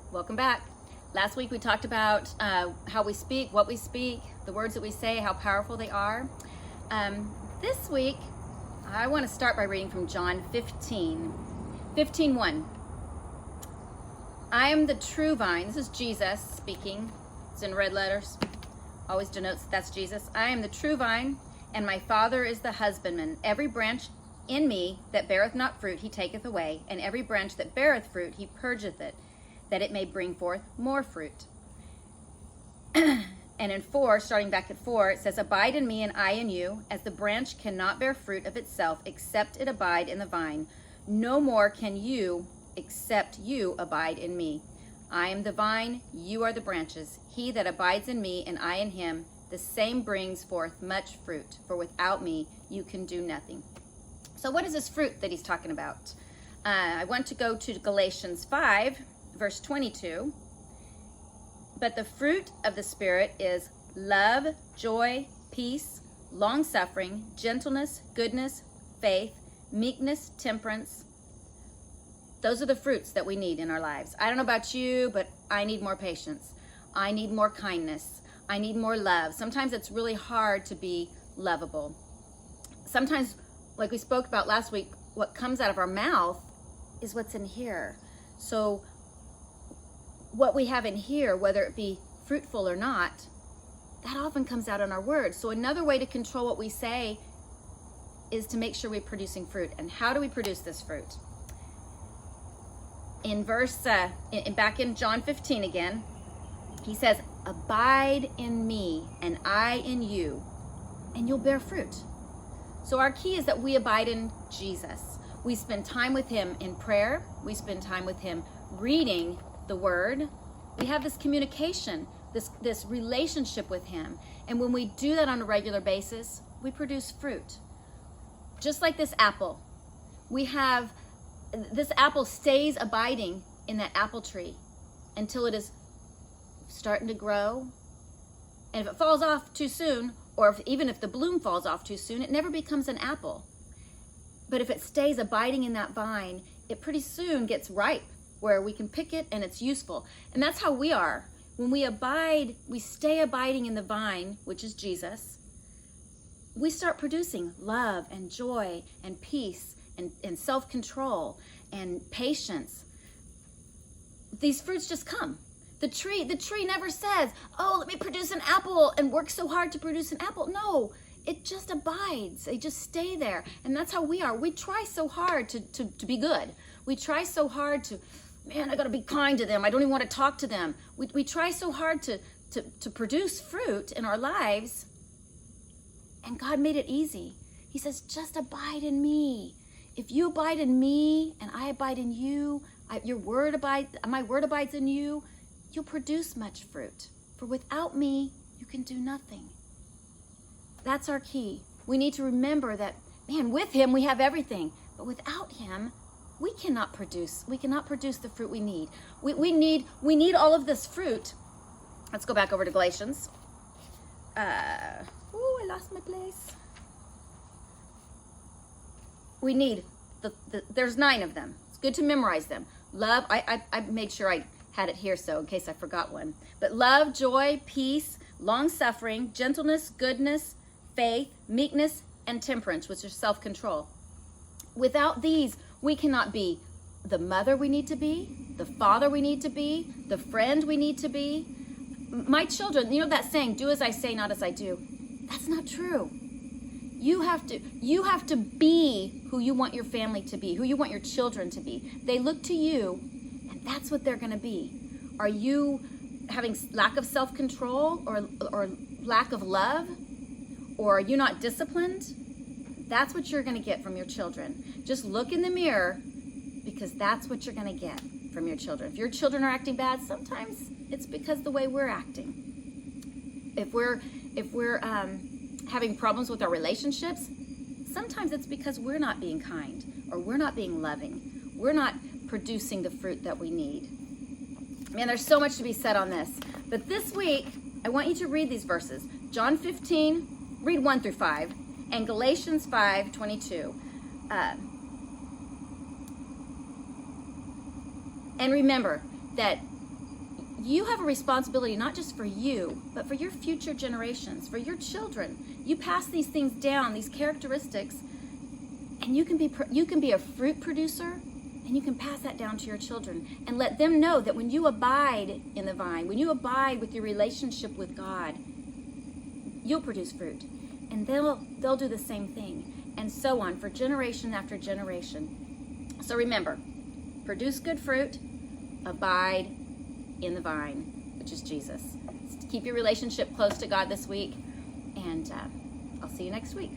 Welcome back. Last week we talked about how we speak, what we speak, the words that we say, how powerful they are. This week I want to start by reading from John 15:1. I am the true vine. This is Jesus speaking. It's in red letters. Always denotes that's Jesus. I am the true vine, and my Father is the husbandman. Every branch in me that beareth not fruit, he taketh away, and every branch that beareth fruit, he purgeth it, that it may bring forth more fruit. And in 4, starting back at 4, it says, Abide in me and I in you, as the branch cannot bear fruit of itself, except it abide in the vine. No more can you, except you abide in me. I am the vine, you are the branches. He that abides in me and I in him, the same brings forth much fruit, for without me you can do nothing. So what is this fruit that he's talking about? I want to go to Galatians 5, verse 22. But the fruit of the Spirit is love, joy, peace, long-suffering, gentleness, goodness, faith, meekness, temperance. Those are the fruits that we need in our lives. I don't know about you, but I need more patience. I need more kindness. I need more love. Sometimes it's really hard to be lovable. Sometimes, like we spoke about last week, what comes out of our mouth is what's in here. So what we have in here, whether it be fruitful or not, that often comes out in our words. So another way to control what we say is to make sure we're producing fruit. And how do we produce this fruit? In back in John 15 again, he says, Abide in me and I in you, and you'll bear fruit. So our key is that we abide in Jesus. We spend time with him in prayer. We spend time with him reading the word. We have this communication, this relationship with him. And when we do that on a regular basis, we produce fruit. Just like this apple. This apple stays abiding in that apple tree until it is starting to grow. And if it falls off too soon, or even if the bloom falls off too soon, it never becomes an apple. But if it stays abiding in that vine, it pretty soon gets ripe, where we can pick it and it's useful. And that's how we are. When we abide, we stay abiding in the vine, which is Jesus, we start producing love and joy and peace and self-control and patience. These fruits just come. The tree never says, oh, let me produce an apple and work so hard to produce an apple. No, it just abides. They just stay there. And that's how we are. We try so hard to be good. We try so hard to, man, I got to be kind to them. I don't even want to talk to them. We try so hard to produce fruit in our lives. And God made it easy. He says, just abide in me. If you abide in me and I abide in you, my word abides in you, you'll produce much fruit. For without me, you can do nothing. That's our key. We need to remember that, man, with him we have everything. But without him, we cannot produce the fruit we need. We need all of this fruit. Let's go back over to Galatians. I lost my place. We need there's 9 of them. It's good to memorize them. Love, I made sure I had it here, so in case I forgot one. But love, joy, peace, long-suffering, gentleness, goodness, faith, meekness, and temperance, which is self-control. Without these, we cannot be the mother we need to be, the father we need to be, the friend we need to be. My children, you know that saying, do as I say, not as I do. That's not true. You have to be who you want your family to be, who you want your children to be. They look to you, and that's what they're going to be. Are you having lack of self-control or lack of love? Or are you not disciplined? That's what you're going to get from your children. Just look in the mirror, because that's what you're going to get from your children. If your children are acting bad, sometimes it's because the way we're acting. If we're having problems with our relationships, sometimes it's because we're not being kind, or we're not being loving. We're not producing the fruit that we need. Man, there's so much to be said on this. But this week, I want you to read these verses. John 15, read 1 through 5, and Galatians 5:22. And remember that you have a responsibility not just for you, but for your future generations, for your children. You pass these things down, these characteristics, and you can be a fruit producer, and you can pass that down to your children and let them know that when you abide in the vine, when you abide with your relationship with God, you'll produce fruit, and they'll do the same thing, and so on for generation after generation. So remember, produce good fruit, abide in the vine, which is Jesus. Keep your relationship close to God this week, and I'll see you next week.